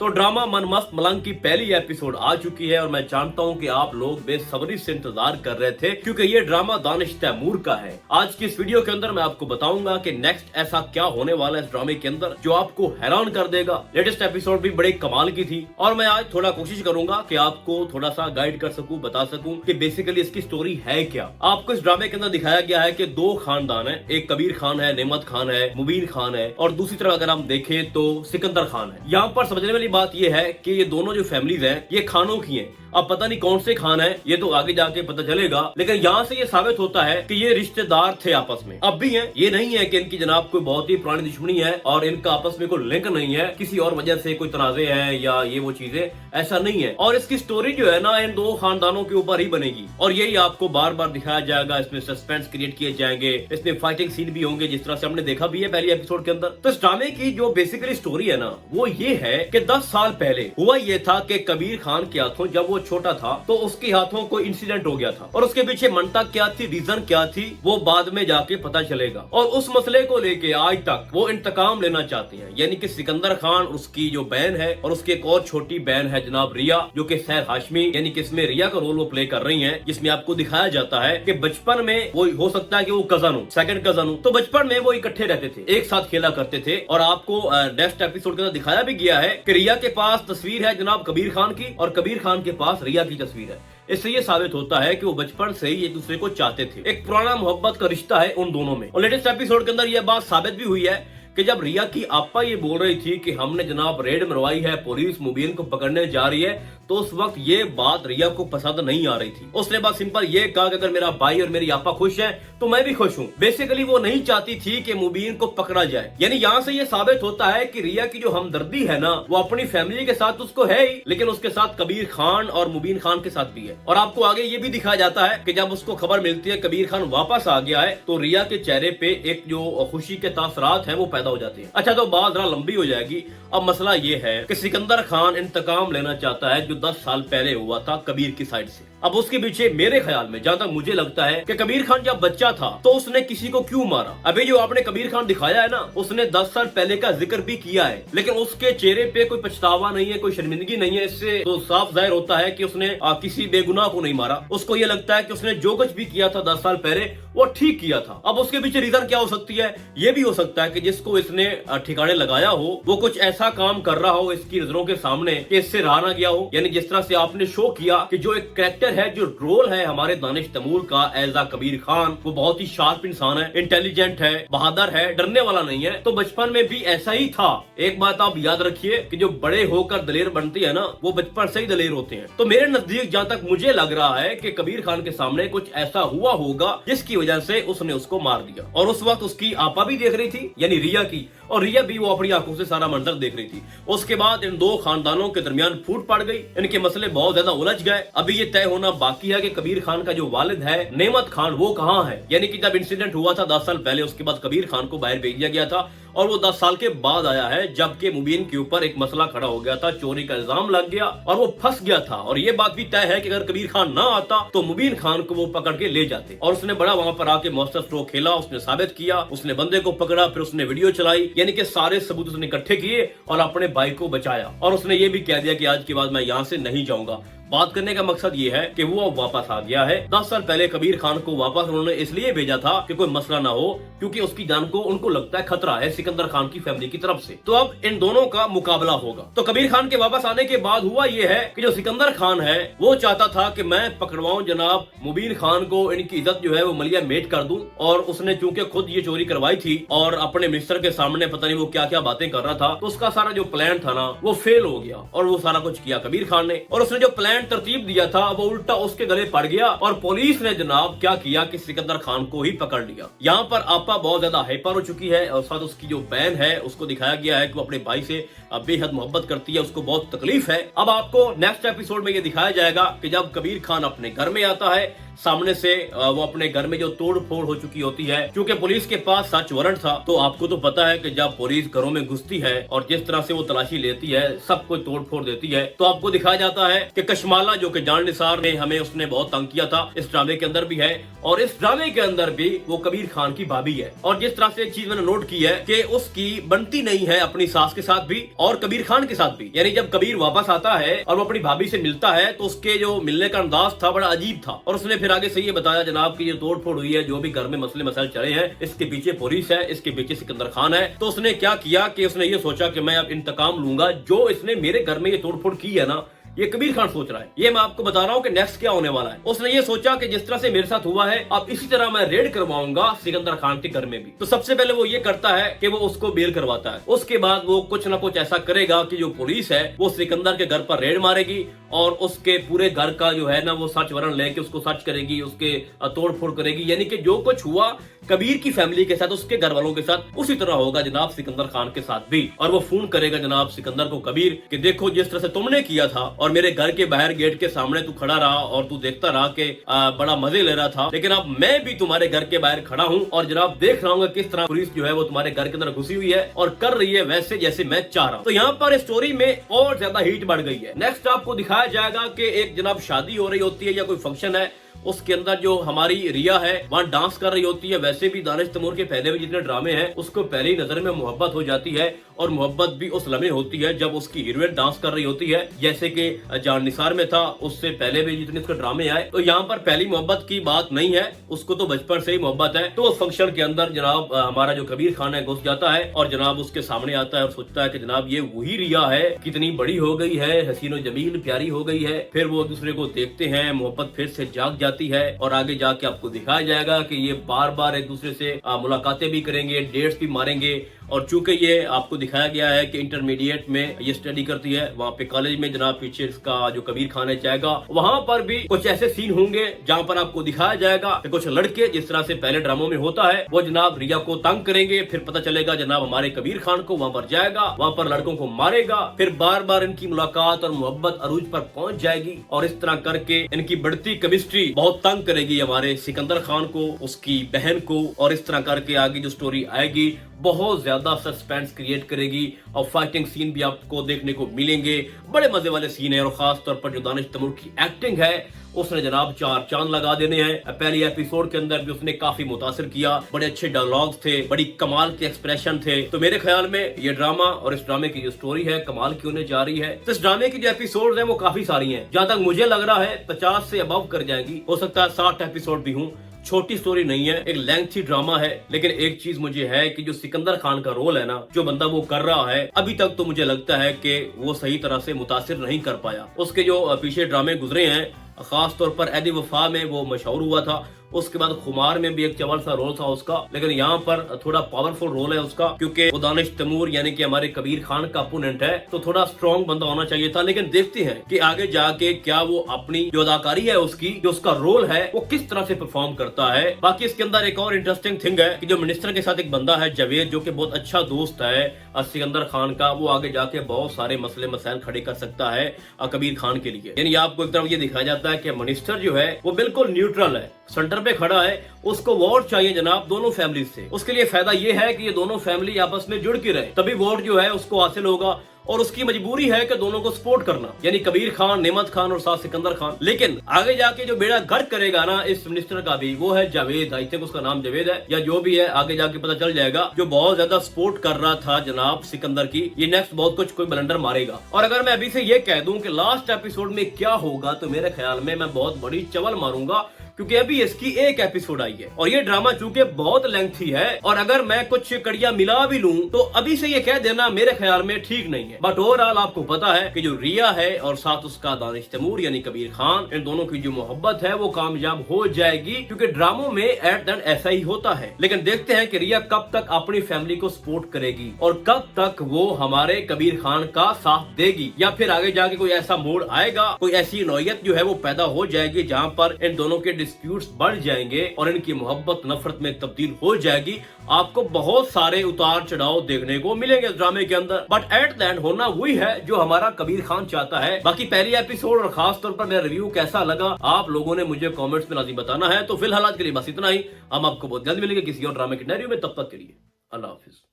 तो ड्रामा मनमस्त मलंग की पहली एपिसोड आ चुकी है और मैं जानता हूं कि आप लोग बेसब्री से इंतजार कर रहे थे क्योंकि ये ड्रामा दानिश तैमूर का है। आज की इस वीडियो के अंदर मैं आपको बताऊंगा कि नेक्स्ट ऐसा क्या होने वाला है इस ड्रामे के अंदर जो आपको हैरान कर देगा। लेटेस्ट एपिसोड भी बड़े कमाल की थी और मैं आज थोड़ा कोशिश करूंगा कि आपको थोड़ा सा गाइड कर सकूं, बता सकूं कि बेसिकली इसकी स्टोरी है क्या। आपको इस ड्रामे के अंदर दिखाया गया है कि दो खानदान है, एक कबीर खान है, नेमत खान है, मुबीन खान है और दूसरी तरफ अगर हम देखें तो सिकंदर खान है। यहाँ पर समझने वाली बात यह है कि ये दोनों जो फैमिलीज हैं ये खानों की हैं। अब पता नहीं कौन से खान है, ये तो आगे जाके पता चलेगा, लेकिन यहाँ से ये साबित होता है कि ये रिश्तेदार थे आपस में, अब भी हैं। ये नहीं है कि इनकी जनाब कोई बहुत ही पुरानी दुश्मनी है और इनका आपस में कोई लिंक नहीं है, किसी और वजह से कोई तनाजे है या ये वो चीजें, ऐसा नहीं है। और इसकी स्टोरी जो है ना इन दो खानदानों के ऊपर ही बनेगी और यही आपको बार बार दिखाया जाएगा। इसमें सस्पेंस क्रिएट किए जाएंगे, इसमें फाइटिंग सीन भी होंगे जिस तरह से हमने देखा भी है पहली एपिसोड के अंदर। तो इस ड्रामे की जो बेसिकली स्टोरी है ना वो ये है कि 10 साल पहले हुआ ये था कि कबीर खान के हाथों जब वो छोटा था तो उसके हाथों कोई इंसिडेंट हो गया था और उसके पीछे मनता क्या थी, रीजन क्या थी, वो बाद में जाके पता चलेगा। और उस मसले को लेके आज तक वो इंतकाम लेना चाहते हैं, यानी कि सिकंदर खान, उसकी जो बहन है और उसकी एक और छोटी बहन है जनाब रिया, जो कि सैर हाशमी, यानी कि इसमें रिया का रोल वो प्ले कर रही है, जिसमें आपको दिखाया जाता है कि बचपन में वो हो सकता है कि वो कजन हो, सेकंड कजन हो, तो बचपन में वो इकट्ठे रहते थे, एक साथ खेला करते थे। और आपको नेक्स्ट एपिसोड के अंदर दिखाया भी गया है कि रिया के पास तस्वीर है जनाब कबीर खान की और कबीर खान के पास रिया की तस्वीर है। इससे ये साबित होता है कि वो बचपन से ही एक दूसरे को चाहते थे, एक पुराना मोहब्बत का रिश्ता है उन दोनों में। और लेटेस्ट एपिसोड के अंदर ये बात साबित भी हुई है कि जब रिया की आपा ये बोल रही थी कि हमने जनाब रेड मरवाई है, पुलिस मुबीन को पकड़ने जा रही है, तो उस वक्त ये बात रिया को पसंद नहीं आ रही थी। उसने बात सिंपल ये कहा कि अगर मेरा भाई और मेरी आपा खुश है तो मैं भी खुश हूँ। बेसिकली वो नहीं चाहती थी कि मुबीन को पकड़ा जाए। यानी यहाँ से ये साबित होता है कि रिया की जो हमदर्दी है ना वो अपनी फैमिली के साथ उसको है ही, लेकिन उसके साथ कबीर खान और मुबीन खान के साथ भी है। और आपको आगे ये भी दिखाया जाता है कि जब उसको खबर मिलती है कबीर खान वापस आ गया है तो रिया के चेहरे पे एक जो खुशी के तासरात है वो पैदा हो जाते हैं। अच्छा, तो बात जरा लंबी हो जाएगी। अब मसला ये है कि सिकंदर खान इंतकाम लेना चाहता है जो 10 साल पहले हुआ था कबीर की साइड से। अब उसके पीछे मेरे ख्याल में, जहां तक मुझे लगता है कि कबीर खान जब बच्चा था तो उसने किसी को क्यों मारा। अभी जो आपने कबीर खान दिखाया है ना उसने 10 साल पहले का जिक्र भी किया है, लेकिन उसके चेहरे पे कोई पछतावा नहीं है, कोई शर्मिंदगी नहीं है। इससे तो साफ जाहिर होता है कि उसने किसी बेगुनाह को नहीं मारा। उसको ये लगता है कि उसने जो कुछ भी किया था 10 साल पहले वो ठीक किया था। अब उसके पीछे रीजन क्या हो सकती है? ये भी हो सकता है कि जिसको इसने ठिकाने लगाया हो वो कुछ ऐसा काम कर रहा हो इसकी नजरों के सामने कि इससे रहा ना गया हो। यानी जिस तरह से आपने शो किया कि जो एक कैरेक्टर है, जो रोल है हमारे दानिश तैमूर का एज आ कबीर खान, वो बहुत ही शार्प इंसान है, इंटेलिजेंट है, बहादुर है, डरने वाला नहीं है, तो बचपन में भी ऐसा ही था। एक बात आप याद रखिए कि जो बड़े होकर दलेर बनती है ना वो बचपन से ही दलेर होते हैं। तो मेरे नजदीक जहां तक मुझे लग रहा है कि कबीर खान के सामने कुछ ऐसा हुआ होगा जिसकी वजह से उसने उसको मार दिया। और उस वक्त उसकी आपा भी देख रही थी, यानी रिया की, और रिया भी वो अपनी आंखों से सारा मंजर देख रही थी। उसके बाद इन दो खानदानों के दरमियान फूट पड़ गई, इनके मसले बहुत ज्यादा उलझ गए। अभी ये तय होना बाकी है कि कबीर खान का जो वालिद है नेमत खान वो कहाँ है। यानी कि जब इंसिडेंट हुआ था 10 साल पहले, उसके बाद कबीर खान को बाहर भेज दिया गया था और वो 10 साल के बाद आया है, जबकि मुबीन के ऊपर एक मसला खड़ा हो गया था, चोरी का इल्जाम लग गया और वो फंस गया था। और ये बात भी तय है कि अगर कबीर खान ना आता तो मुबीन खान को वो पकड़ के ले जाते। और उसने बड़ा वहां पर आके मॉन्स्टर स्ट्रोक खेला, उसने साबित किया, उसने बंदे को पकड़ा, फिर उसने वीडियो चलाई, यानी कि सारे सबूत उसने इकट्ठे किए और अपने भाई को बचाया। और उसने ये भी कह दिया कि आज के बाद मैं यहाँ से नहीं जाऊंगा। बात करने का मकसद ये है कि वो अब वापस आ गया है। 10 साल पहले कबीर खान को वापस उन्होंने इसलिए भेजा था कि कोई मसला ना हो, क्योंकि उसकी जान को उनको लगता है खतरा है सिकंदर खान की फैमिली की तरफ से। तो अब इन दोनों का मुकाबला होगा। तो कबीर खान के वापस आने के बाद हुआ ये है कि जो सिकंदर खान है वो चाहता था कि मैं पकड़वाऊं जनाब मुबीन खान को, इनकी इज्जत जो है वो मलिया मेट कर दूं। और उसने चूंकि खुद ये चोरी करवाई थी और अपने मिनिस्टर के सामने पता नहीं वो क्या क्या बातें कर रहा था, तो उसका सारा जो प्लान था ना वो फेल हो गया और वो सारा कुछ किया कबीर खान ने। और उसने जो प्लान तरतीब दिया था वो उल्टा उसके गले पड़ गया और पुलिस ने जनाब क्या किया कि सिकंदर खान को ही पकड़ लिया। यहाँ पर आपा बहुत ज्यादा हाइपर हो चुकी है और साथ उसकी जो बहन है उसको दिखाया गया है कि वो अपने भाई से बेहद मोहब्बत करती है, उसको बहुत तकलीफ है। अब आपको नेक्स्ट एपिसोड में ये दिखाया जाएगा कि जब कबीर खान अपने घर में आता है, सामने से वो अपने घर में जो तोड़ फोड़ हो चुकी होती है, क्योंकि पुलिस के पास सर्च वारंट था। तो आपको तो पता है कि जब पुलिस घरों में घुसती है और जिस तरह से वो तलाशी लेती है, सब कुछ तोड़ फोड़ देती है। तो आपको दिखाया जाता है कि कश्मीर करिश्माला जो कि जान निसार ने हमें उसने बहुत तंग किया था, इस ड्रामे के अंदर भी है और इस ड्रामे के अंदर भी वो कबीर खान की भाभी है। और जिस तरह से एक चीज मैंने नोट की है कि उसकी बनती नहीं है अपनी सास के साथ भी और कबीर खान के साथ भी, यानी जब कबीर वापस आता है और वो अपनी भाभी से मिलता है तो उसके जो मिलने का अंदाज था बड़ा अजीब था। और उसने फिर आगे से ये बताया जनाब की ये तोड़ फोड़ हुई है, जो भी घर में मसले मसाइल चले हैं, इसके पीछे पुलिस है, इसके पीछे सिकंदर खान है। तो उसने क्या किया कि उसने ये सोचा कि मैं अब इंतकाम लूंगा, जो इसने मेरे घर में ये तोड़ फोड़ की है ना, ये कबीर खान सोच रहा है। ये मैं आपको बता रहा हूँ कि नेक्स्ट क्या होने वाला है। उसने ये सोचा कि जिस तरह से मेरे साथ हुआ है अब इसी तरह मैं रेड करवाऊंगा सिकंदर खान के घर में भी। तो सबसे पहले वो ये करता है कि वो उसको बेल करवाता है। उसके बाद वो कुछ ना कुछ ऐसा करेगा कि जो पुलिस है वो सिकंदर के घर पर रेड मारेगी और उसके पूरे घर का जो है ना वो सर्च वारंट लेके उसको सर्च करेगी, उसके तोड़ फोड़ करेगी। यानी कि जो कुछ हुआ कबीर की फैमिली के साथ, उसके घर वालों के साथ, उसी तरह होगा जनाब सिकंदर खान के साथ भी। और वो फोन करेगा जनाब सिकंदर को कबीर कि देखो जिस तरह से तुमने किया था और मेरे घर के बाहर गेट के सामने तू खड़ा रहा और तू देखता रहा कि बड़ा मजे ले रहा था, लेकिन अब मैं भी तुम्हारे घर के बाहर खड़ा हूँ और जनाब देख रहा हूँ किस तरह पुलिस जो है वो तुम्हारे घर के अंदर घुसी हुई है और कर रही है वैसे जैसे मैं चाह रहा हूँ। तो यहाँ पर स्टोरी में और ज्यादा हीट बढ़ गई है। नेक्स्ट आपको दिखाया जाएगा कि एक जनाब शादी हो रही होती है या कोई फंक्शन है, उसके अंदर जो हमारी रिया है वहां डांस कर रही होती है। वैसे भी दानिश तैमूर के पहले भी जितने ड्रामे हैं उसको पहली नजर में मोहब्बत हो जाती है और मोहब्बत भी उस लम्हे होती है जब उसकी हीरोइन डांस कर रही होती है, जैसे कि जान निसार में था। उससे पहले भी जितने उसके ड्रामे आए, तो यहाँ पर पहली मोहब्बत की बात नहीं है, उसको तो बचपन से ही मोहब्बत है। तो उस फंक्शन के अंदर जनाब हमारा जो कबीर खान है घुस जाता है और जनाब उसके सामने आता है और सोचता है कि जनाब ये वही रिया है, कितनी बड़ी हो गई है, हसीनो जमील प्यारी हो गई है। फिर वो दूसरे को देखते हैं, मोहब्बत फिर से जाग जाती है और आगे जाके आपको दिखाया जाएगा कि ये बार बार एक दूसरे से मुलाकातें भी करेंगे, डेट्स भी मारेंगे। और चूंकि ये आपको दिखाया गया है कि इंटरमीडिएट में ये स्टडी करती है, वहाँ पे कॉलेज में जनाब पीछे इसका जो कबीर खान है जाएगा, वहाँ पर भी कुछ ऐसे सीन होंगे जहाँ पर आपको दिखाया जाएगा कि कुछ लड़के जिस तरह से पहले ड्रामों में होता है वो जनाब रिया को तंग करेंगे। फिर पता चलेगा जनाब हमारे कबीर खान को वहाँ पर जाएगा, वहाँ पर लड़कों को मारेगा। फिर बार बार इनकी मुलाकात और मोहब्बत अरूज पर पहुंच जाएगी और इस तरह करके इनकी बढ़ती केमिस्ट्री बहुत तंग करेगी हमारे सिकंदर खान को, उसकी बहन को। और इस तरह करके आगे जो स्टोरी आएगी बहुत ज्यादा सस्पेंस क्रिएट करेगी और फाइटिंग सीन भी आपको देखने को मिलेंगे, बड़े मजे वाले सीन है। और खास तौर पर जो दानिश तैमूर की एक्टिंग है उसने जनाब चार चांद लगा देने हैं। पहली एपिसोड के अंदर भी उसने काफी मुतासिर किया, बड़े अच्छे डायलॉग्स थे, बड़ी कमाल के एक्सप्रेशन थे। तो मेरे ख्याल में ये ड्रामा और इस ड्रामे की जो स्टोरी है कमाल की होने जा रही है। तो इस ड्रामे की जो एपिसोड है वो काफी सारी है, जहां तक मुझे लग रहा है 50 से अबव कर जाएगी, हो सकता है 60 एपिसोड भी हूँ। छोटी स्टोरी नहीं है, एक लेंथी ड्रामा है। लेकिन एक चीज मुझे है कि जो सिकंदर खान का रोल है ना, जो बंदा वो कर रहा है, अभी तक तो मुझे लगता है कि वो सही तरह से मुतासिर नहीं कर पाया। उसके जो पीछे ड्रामे गुजरे हैं, खास तौर पर ऐदी वफा में वो मशहूर हुआ था, उसके बाद खुमार में भी एक चवल सा रोल था उसका, लेकिन यहाँ पर थोड़ा पावरफुल रोल है उसका क्योंकि वो दानिश तैमूर यानी कि हमारे कबीर खान का अपोनेंट है, तो थोड़ा स्ट्रॉन्ग बंदा होना चाहिए था। लेकिन देखते हैं कि आगे जाके क्या वो अपनी जो अदाकारी है उसकी, जो उसका रोल है वो किस तरह से परफॉर्म करता है। बाकी इसके अंदर एक और इंटरेस्टिंग थिंग है कि जो मिनिस्टर के साथ एक बंदा है जावेद, जो कि बहुत अच्छा दोस्त है सिकंदर खान का, वो आगे जाके बहुत सारे मसले मसाइल खड़े कर सकता है कबीर खान के लिए। यानी आपको एक तरफ ये दिखाया जाता है कि मिनिस्टर जो है वो बिल्कुल न्यूट्रल है, सेंटर पे खड़ा है, उसको वोट चाहिए जनाब दोनों फैमिली से। उसके लिए फायदा ये है कि ये दोनों फैमिली आपस में जुड़ के रहे, तभी वोट जो है उसको हासिल होगा। और उसकी मजबूरी है कि दोनों को सपोर्ट करना, यानी कबीर खान, नेमत खान और साथ सिकंदर खान। लेकिन आगे जाके जो बेड़ा गर्क करेगा ना इस मिनिस्टर का भी, वो है जावेद। आई थिंक उसका नाम जावेद है या जो भी है, आगे जाके पता चल जाएगा, जो बहुत ज्यादा सपोर्ट कर रहा था जनाब सिकंदर की। ये नेक्स्ट बहुत कुछ कोई ब्लंडर मारेगा। और अगर मैं अभी से ये कह दूं कि लास्ट एपिसोड में क्या होगा, तो मेरे ख्याल में मैं बहुत बड़ी चवल मारूंगा, क्योंकि अभी इसकी एक एपिसोड आई है और ये ड्रामा चूंकि बहुत लेंथी है, और अगर मैं कुछ कड़ियां मिला भी लूं तो अभी से ये कह देना मेरे ख्याल में ठीक नहीं है। बट ओवरऑल आपको पता है कि जो रिया है और साथ उसका दानिश तैमूर यानी कबीर खान, इन दोनों की जो मोहब्बत है वो कामयाब हो जाएगी, क्योंकि ड्रामों में एट द एंड ऐसा ही होता है। लेकिन देखते हैं कि रिया कब तक अपनी फैमिली को सपोर्ट करेगी और कब तक वो हमारे कबीर खान का साथ देगी, या फिर आगे जाके कोई ऐसा मोड़ आएगा, कोई ऐसी नौयत जो है वो पैदा हो जाएगी जहां पर इन दोनों के डिस्प्यूट्स बढ़ जाएंगे और इनकी मोहब्बत नफरत में तब्दील हो जाएगी। आपको बहुत सारे उतार चढ़ाव देखने को मिलेंगे इस ड्रामे के अंदर, बट एट द एंड होना वही है जो हमारा कबीर खान चाहता है। बाकी पहली एपिसोड और खास तौर पर मेरा रिव्यू कैसा लगा आप लोगों ने मुझे कमेंट्स में लाजिम बताना है। तो फिलहाल आज के लिए बस इतना ही, हम आपको बहुत जल्द मिलेंगे किसी और ड्रामे के नैरियो में। तब तक के लिए अल्लाह हाफिज।